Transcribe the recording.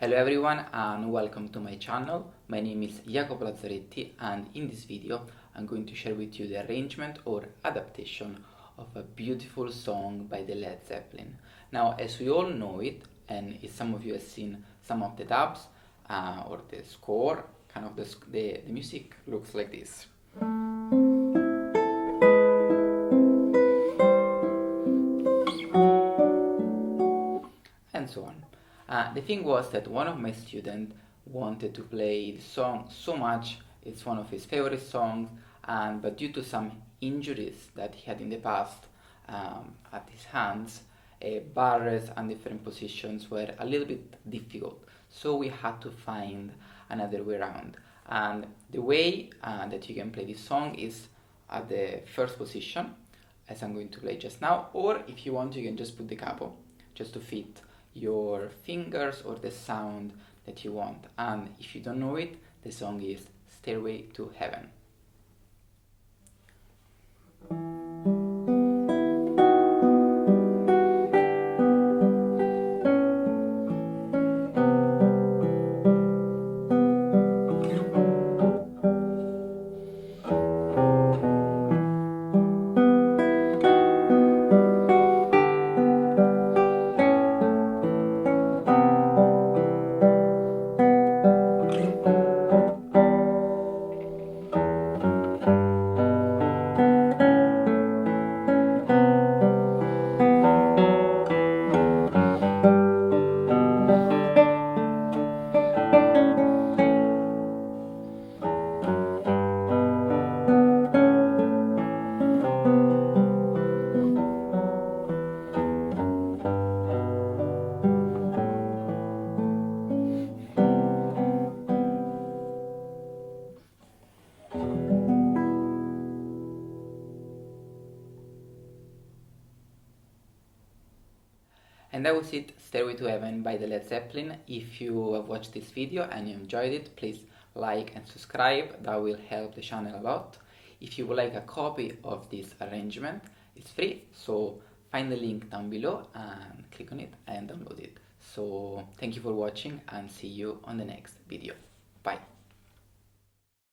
Hello everyone and welcome to my channel. My name is Jacopo Lazzaretti and in this video I'm going to share with you the arrangement or adaptation of a beautiful song by the Led Zeppelin. Now, as we all know it, and if some of you have seen some of the dubs or the score, kind of the music looks like this. And so on. The thing was that one of my students wanted to play the song so much, it's one of his favorite songs, but due to some injuries that he had in the past at his hands, bars and different positions were a little bit difficult. So we had to find another way around. And the way that you can play this song is at the first position, as I'm going to play just now, or if you want, you can just put the capo, just to fit your fingers or the sound that you want. And if you don't know it, the song is Stairway to Heaven. And that was it, Stairway to Heaven by the Led Zeppelin. If you have watched this video and you enjoyed it, please like and subscribe, that will help the channel a lot. If you would like a copy of this arrangement, it's free, so find the link down below and click on it and download it. So thank you for watching and see you on the next video. Bye!